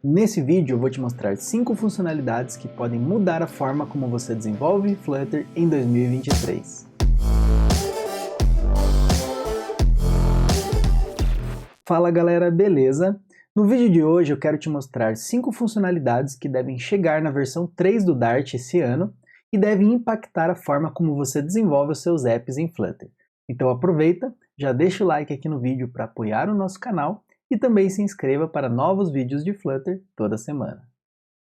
Nesse vídeo eu vou te mostrar 5 funcionalidades que podem mudar a forma como você desenvolve Flutter em 2023. Fala galera, beleza? No vídeo de hoje eu quero te mostrar 5 funcionalidades que devem chegar na versão 3 do Dart esse ano e devem impactar a forma como você desenvolve os seus apps em Flutter. Então aproveita, já deixa o like aqui no vídeo para apoiar o nosso canal e também se inscreva para novos vídeos de Flutter toda semana.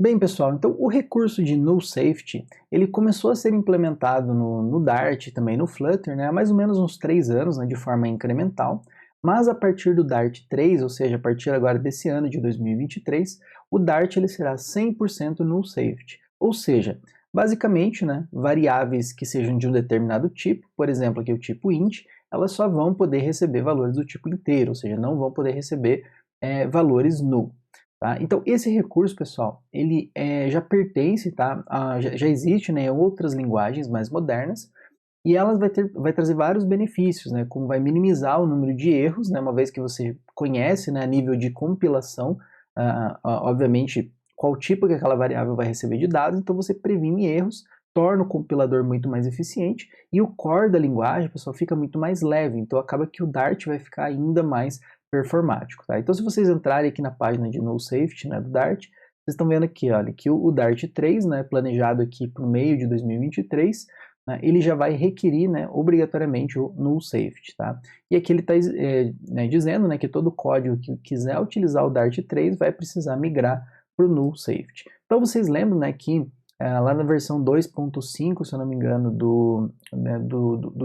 Bem pessoal, então o recurso de Null Safety, ele começou a ser implementado no Dart e também no Flutter, há mais ou menos uns 3 anos, de forma incremental, mas a partir do Dart 3, ou seja, a partir agora desse ano de 2023, o Dart ele será 100% Null Safety, ou seja, basicamente, variáveis que sejam de um determinado tipo, por exemplo aqui o tipo int, elas só vão poder receber valores do tipo inteiro, ou seja, não vão poder receber valores null. Tá? Então esse recurso, pessoal, ele já pertence, já existe em outras linguagens mais modernas, e elas vai trazer vários benefícios, como vai minimizar o número de erros, uma vez que você conhece a nível de compilação, obviamente, qual tipo que aquela variável vai receber de dados, então você previne erros, torna o compilador muito mais eficiente, e o core da linguagem, pessoal, fica muito mais leve, então acaba que o Dart vai ficar ainda mais performático. Tá? Então se vocês entrarem aqui na página de Null Safety do Dart, vocês estão vendo aqui, olha, que o Dart 3, planejado aqui para o meio de 2023, ele já vai requerir obrigatoriamente o Null Safety. Tá? E aqui ele está dizendo que todo código que quiser utilizar o Dart 3 vai precisar migrar para o Null Safety. Então vocês lembram que lá na versão 2.5, se eu não me engano, do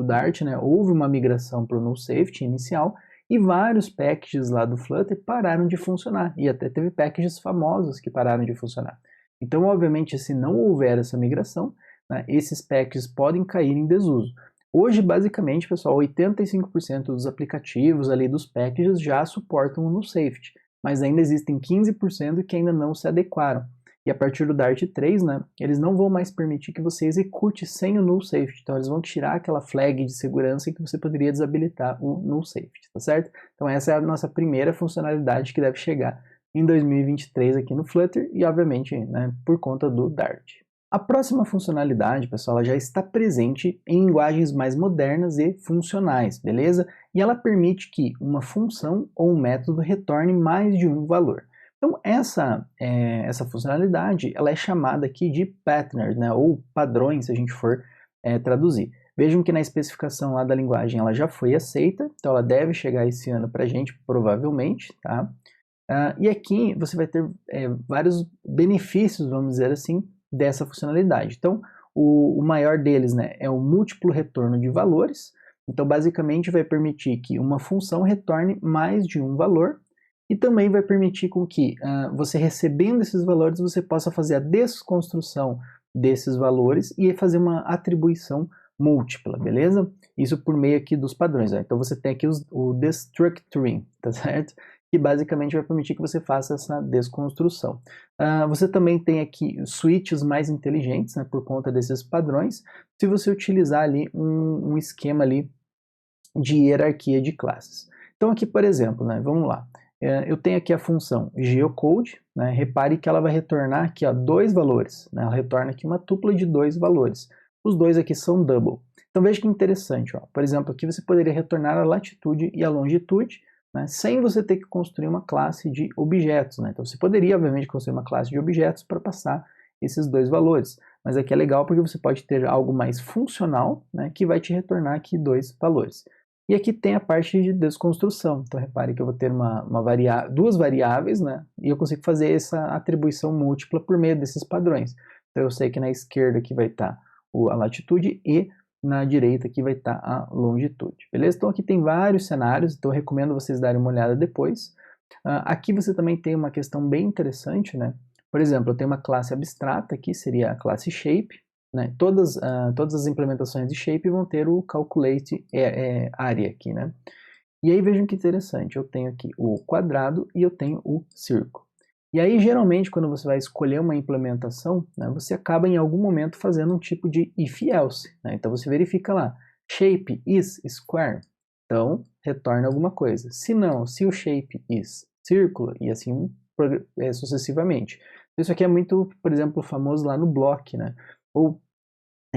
Dart, houve uma migração para o Null Safety inicial, e vários packages lá do Flutter pararam de funcionar, e até teve packages famosos que pararam de funcionar. Então, obviamente, se não houver essa migração, esses packages podem cair em desuso. Hoje, basicamente, pessoal, 85% dos aplicativos ali dos packages já suportam o Null Safety, mas ainda existem 15% que ainda não se adequaram. E a partir do Dart 3, eles não vão mais permitir que você execute sem o Null Safety. Então eles vão tirar aquela flag de segurança que você poderia desabilitar o Null Safety, tá certo? Então essa é a nossa primeira funcionalidade que deve chegar em 2023 aqui no Flutter e obviamente por conta do Dart. A próxima funcionalidade, pessoal, ela já está presente em linguagens mais modernas e funcionais, beleza? E ela permite que uma função ou um método retorne mais de um valor. Então essa funcionalidade ela é chamada aqui de patterns, ou padrões, se a gente for traduzir. Vejam que na especificação lá da linguagem ela já foi aceita, então ela deve chegar esse ano para a gente, provavelmente, tá? E aqui você vai ter vários benefícios, vamos dizer assim, dessa funcionalidade. Então o maior deles é o múltiplo retorno de valores, então basicamente vai permitir que uma função retorne mais de um valor, e também vai permitir com que você recebendo esses valores, você possa fazer a desconstrução desses valores e fazer uma atribuição múltipla, beleza? Isso por meio aqui dos padrões. Então você tem aqui o destructuring, tá certo? Que basicamente vai permitir que você faça essa desconstrução. Você também tem aqui switches mais inteligentes, por conta desses padrões, se você utilizar ali um esquema ali de hierarquia de classes. Então aqui, por exemplo, vamos lá. Eu tenho aqui a função geocode, repare que ela vai retornar aqui dois valores, ela retorna aqui uma tupla de dois valores, os dois aqui são double. Então veja que interessante, por exemplo, aqui você poderia retornar a latitude e a longitude, sem você ter que construir uma classe de objetos. Então você poderia, obviamente, construir uma classe de objetos para passar esses dois valores, mas aqui é legal porque você pode ter algo mais funcional, que vai te retornar aqui dois valores. E aqui tem a parte de desconstrução. Então repare que eu vou ter duas variáveis, e eu consigo fazer essa atribuição múltipla por meio desses padrões. Então eu sei que na esquerda aqui vai estar a latitude e na direita aqui vai estar a longitude. Beleza? Então aqui tem vários cenários, então eu recomendo vocês darem uma olhada depois. Aqui você também tem uma questão bem interessante, Por exemplo, eu tenho uma classe abstrata aqui, seria a classe shape. Todas as implementações de shape vão ter o calculate area aqui, E aí vejam que interessante, eu tenho aqui o quadrado e eu tenho o círculo. E aí geralmente quando você vai escolher uma implementação, você acaba em algum momento fazendo um tipo de if-else. Então você verifica lá, shape is square, então retorna alguma coisa. Se não, se o shape is círculo, e assim sucessivamente. Isso aqui é muito, por exemplo, famoso lá no Block, né? Ou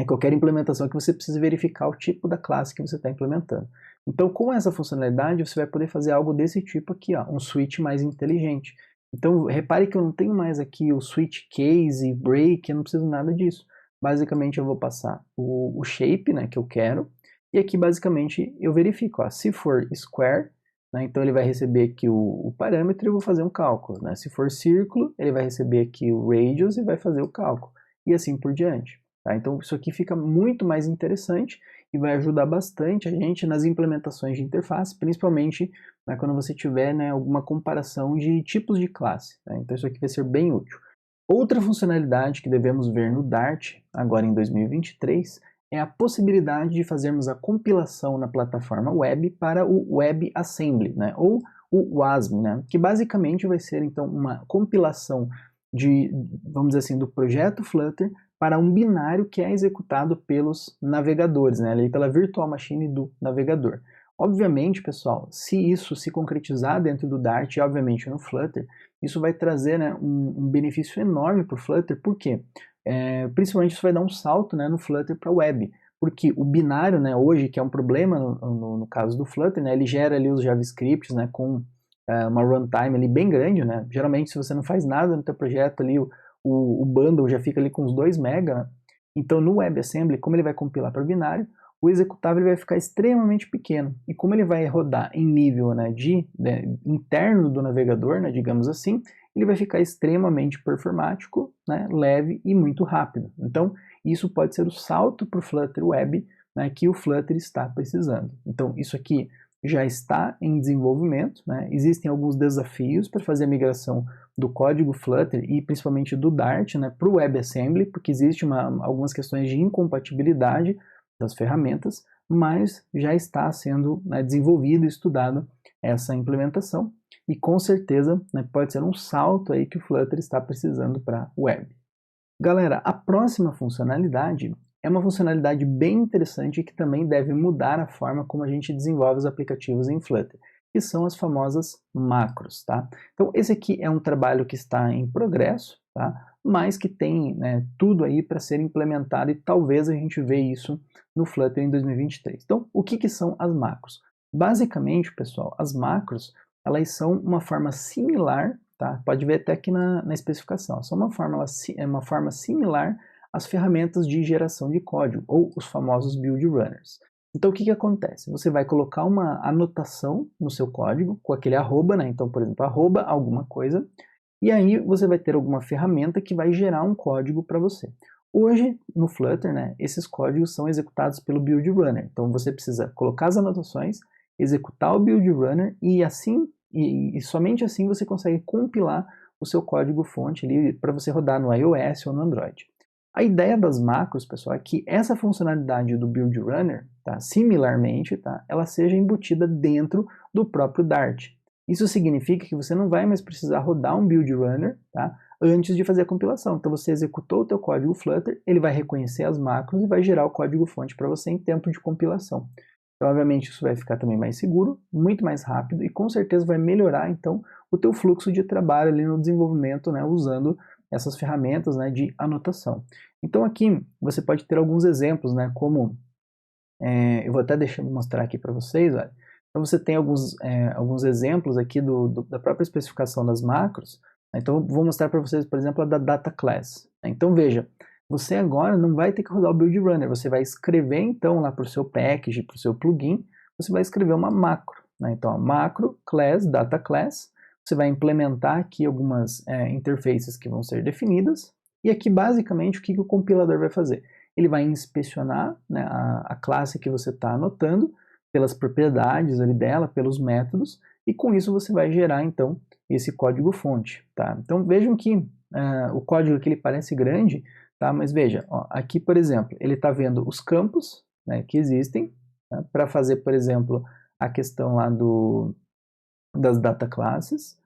qualquer implementação que você precisa verificar o tipo da classe que você está implementando. Então, com essa funcionalidade, você vai poder fazer algo desse tipo aqui, ó, um switch mais inteligente. Então, repare que eu não tenho mais aqui o switch case, break, eu não preciso nada disso. Basicamente, eu vou passar o shape, né, que eu quero, e aqui, basicamente, eu verifico, ó, se for square, né, então ele vai receber aqui o parâmetro e eu vou fazer um cálculo, né? Se for círculo, ele vai receber aqui o radius e vai fazer o cálculo, e assim por diante. Tá? Então, isso aqui fica muito mais interessante e vai ajudar bastante a gente nas implementações de interface, principalmente, né, quando você tiver, né, alguma comparação de tipos de classe. Tá? Então, isso aqui vai ser bem útil. Outra funcionalidade que devemos ver no Dart, agora em 2023, é a possibilidade de fazermos a compilação na plataforma web para o WebAssembly, né, ou o WASM, né, que basicamente vai ser então uma compilação de, vamos dizer assim, do projeto Flutter para um binário que é executado pelos navegadores, né, ali pela virtual machine do navegador. Obviamente, pessoal, se isso se concretizar dentro do Dart e obviamente no Flutter, isso vai trazer, né, um benefício enorme para o Flutter, por quê? Principalmente isso vai dar um salto, né, no Flutter para web, porque o binário, né, hoje, que é um problema no caso do Flutter, né, ele gera ali os JavaScripts, né, com uma runtime ali bem grande, né, geralmente se você não faz nada no teu projeto ali, o bundle já fica ali com uns 2 MB, né? Então no WebAssembly, como ele vai compilar para binário, o executável vai ficar extremamente pequeno, e como ele vai rodar em nível, né, interno do navegador, né, digamos assim, ele vai ficar extremamente performático, né, leve e muito rápido. Então, isso pode ser o salto para o Flutter Web, né, que o Flutter está precisando. Então, isso aqui já está em desenvolvimento, né? Existem alguns desafios para fazer a migração do código Flutter e principalmente do Dart, né, para o WebAssembly, porque existe algumas questões de incompatibilidade das ferramentas, mas já está sendo, né, desenvolvido e estudado essa implementação, e com certeza, né, pode ser um salto aí que o Flutter está precisando para o web. Galera, a próxima funcionalidade é uma funcionalidade bem interessante que também deve mudar a forma como a gente desenvolve os aplicativos em Flutter, que são as famosas macros, tá? Então esse aqui é um trabalho que está em progresso, tá? Mas que tem, né, tudo aí para ser implementado e talvez a gente veja isso no Flutter em 2023. Então, o que são as macros? Basicamente, pessoal, as macros, elas são uma forma similar, tá? Pode ver até aqui na especificação, são uma forma similar às ferramentas de geração de código, ou os famosos build runners. Então, o que acontece? Você vai colocar uma anotação no seu código, com aquele arroba, né? Então, por exemplo, arroba alguma coisa, e aí você vai ter alguma ferramenta que vai gerar um código para você. Hoje, no Flutter, né, esses códigos são executados pelo build runner. Então, você precisa colocar as anotações, executar o build runner e assim e somente assim você consegue compilar o seu código fonte ali para você rodar no iOS ou no Android. A ideia das macros, pessoal, é que essa funcionalidade do build runner, tá, similarmente, tá, ela seja embutida dentro do próprio Dart. Isso significa que você não vai mais precisar rodar um build runner, tá, antes de fazer a compilação. Então você executou o teu código Flutter, ele vai reconhecer as macros e vai gerar o código fonte para você em tempo de compilação. Então, obviamente, isso vai ficar também mais seguro, muito mais rápido e com certeza vai melhorar, então, o teu fluxo de trabalho ali no desenvolvimento, né, usando essas ferramentas, né, de anotação. Então, aqui você pode ter alguns exemplos, né, como, eu vou até mostrar aqui para vocês, olha. Então, você tem alguns exemplos aqui da própria especificação das macros. Então, vou mostrar para vocês, por exemplo, a da data class. Então, veja, você agora não vai ter que rodar o build runner, você vai escrever então lá para o seu package, para o seu plugin, você vai escrever uma macro, né? Então a macro class, data class, você vai implementar aqui algumas interfaces que vão ser definidas, e aqui basicamente o que o compilador vai fazer? Ele vai inspecionar, né, a classe que você está anotando, pelas propriedades ali dela, pelos métodos, e com isso você vai gerar então esse código fonte, tá? Então vejam que o código aqui ele parece grande, tá? Mas veja, ó, aqui por exemplo, ele está vendo os campos, né, que existem, né, para fazer, por exemplo, a questão lá das data classes.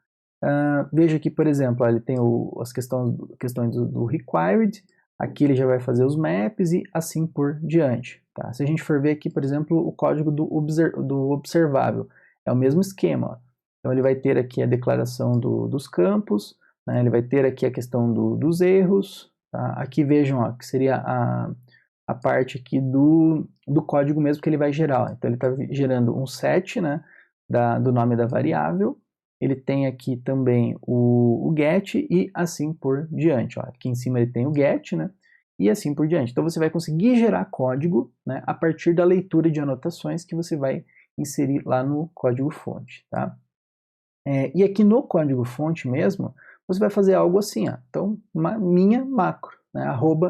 Veja aqui, por exemplo, ó, ele tem as questões do required, aqui ele já vai fazer os maps e assim por diante. Tá? Se a gente for ver aqui, por exemplo, o código do observável, é o mesmo esquema. Ó. Então ele vai ter aqui a declaração dos campos, né? Ele vai ter aqui a questão dos erros, tá? Aqui vejam, ó, que seria a parte aqui do código mesmo que ele vai gerar, ó. Então ele está gerando um set, né, do nome da variável. Ele tem aqui também o get e assim por diante, ó. Aqui em cima ele tem o get, né, e assim por diante. Então você vai conseguir gerar código, né, a partir da leitura de anotações que você vai inserir lá no código-fonte, tá? E aqui no código-fonte mesmo, você vai fazer algo assim, ó. Então, minha macro, né,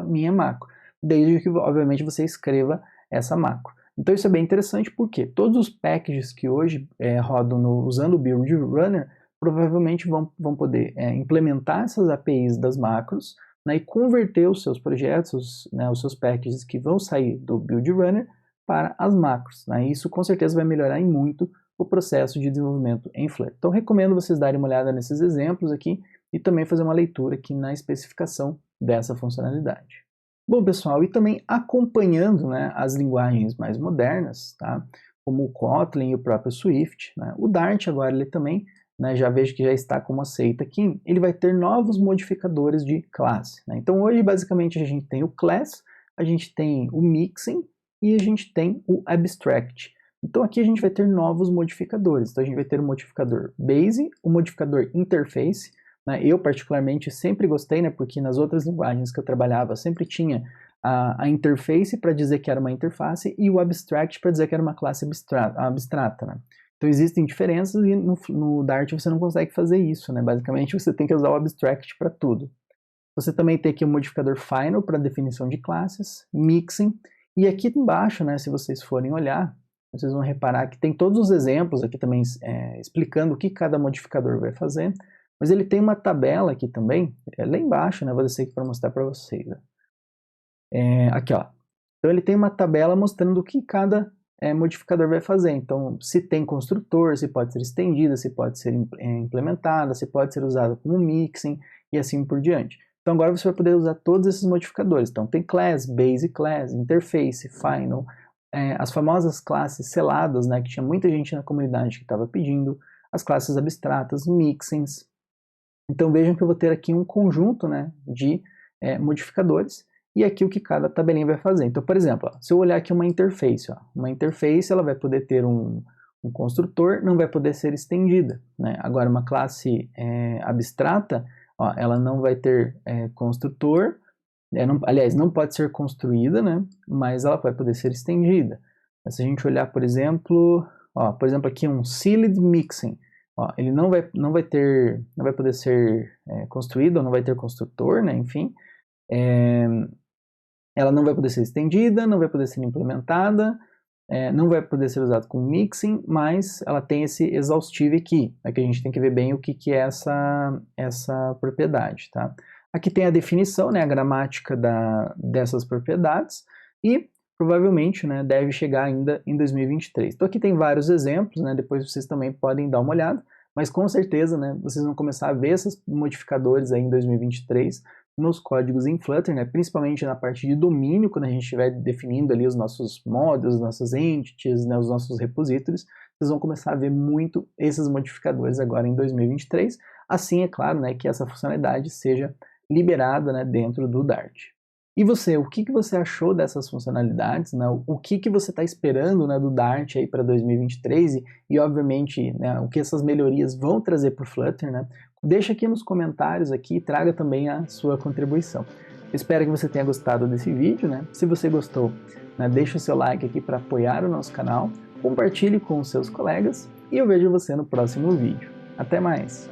@minha macro, desde que, obviamente, você escreva essa macro. Então isso é bem interessante porque todos os packages que hoje rodam usando o Build Runner, provavelmente vão poder implementar essas APIs das macros, né, e converter os seus projetos, né, os seus packages que vão sair do Build Runner para as macros, né? Isso com certeza vai melhorar em muito o processo de desenvolvimento em Flutter. Então recomendo vocês darem uma olhada nesses exemplos aqui e também fazer uma leitura aqui na especificação dessa funcionalidade. Bom, pessoal, e também acompanhando, né, as linguagens mais modernas, tá, como o Kotlin e o próprio Swift, né, o Dart agora ele também, né, já vejo que já está como aceita aqui, ele vai ter novos modificadores de classe, né? Então hoje basicamente a gente tem o class, a gente tem o mixin e a gente tem o abstract. Então aqui a gente vai ter novos modificadores. Então a gente vai ter o modificador base, o modificador interface, né? Eu particularmente sempre gostei, né, porque nas outras linguagens que eu trabalhava sempre tinha a interface para dizer que era uma interface e o abstract para dizer que era uma classe abstrata, né? Então existem diferenças e no Dart você não consegue fazer isso, né? Basicamente você tem que usar o abstract para tudo. Você também tem aqui o modificador final para definição de classes, mixing, e aqui embaixo, né, se vocês forem olhar, vocês vão reparar que tem todos os exemplos aqui também explicando o que cada modificador vai fazer, mas ele tem uma tabela aqui também, lá embaixo, né, vou descer aqui para mostrar para vocês. Aqui, ó. Então ele tem uma tabela mostrando o que cada modificador vai fazer. Então, se tem construtor, se pode ser estendida, se pode ser implementada, se pode ser usada como mixing e assim por diante. Então agora você vai poder usar todos esses modificadores. Então tem class, base class, interface, final, as famosas classes seladas, né, que tinha muita gente na comunidade que estava pedindo, as classes abstratas, mixins. Então vejam que eu vou ter aqui um conjunto, né, de modificadores e aqui o que cada tabelinha vai fazer. Então, por exemplo, ó, se eu olhar aqui uma interface, ó, uma interface ela vai poder ter um construtor, não vai poder ser estendida, né? Agora uma classe abstrata, ó, ela não vai ter construtor, aliás, não pode ser construída, né? Mas ela vai poder ser estendida. Se a gente olhar, por exemplo, ó, aqui um sealed mixing, ó, ele não vai poder ser construído, não vai ter construtor, né? Enfim, ela não vai poder ser estendida, não vai poder ser implementada, não vai poder ser usado com mixing, mas ela tem esse exhaustive aqui, né, que a gente tem que ver bem o que é essa propriedade, tá? Aqui tem a definição, né, a gramática dessas propriedades e provavelmente, né, deve chegar ainda em 2023. Então aqui tem vários exemplos, né, depois vocês também podem dar uma olhada, mas com certeza, né, vocês vão começar a ver esses modificadores aí em 2023 nos códigos em Flutter, né, principalmente na parte de domínio, quando a gente estiver definindo ali os nossos modules, nossas entities, né, os nossos repositórios, vocês vão começar a ver muito esses modificadores agora em 2023, assim é claro, né, que essa funcionalidade seja liberada, né, dentro do Dart. E você, o que você achou dessas funcionalidades, né? O que você está esperando, né, do Dart aí para 2023 e obviamente, né, o que essas melhorias vão trazer para o Flutter, né? Deixa aqui nos comentários aqui e traga também a sua contribuição. Espero que você tenha gostado desse vídeo, né? Se você gostou, né, deixa o seu like aqui para apoiar o nosso canal, compartilhe com os seus colegas e eu vejo você no próximo vídeo. Até mais!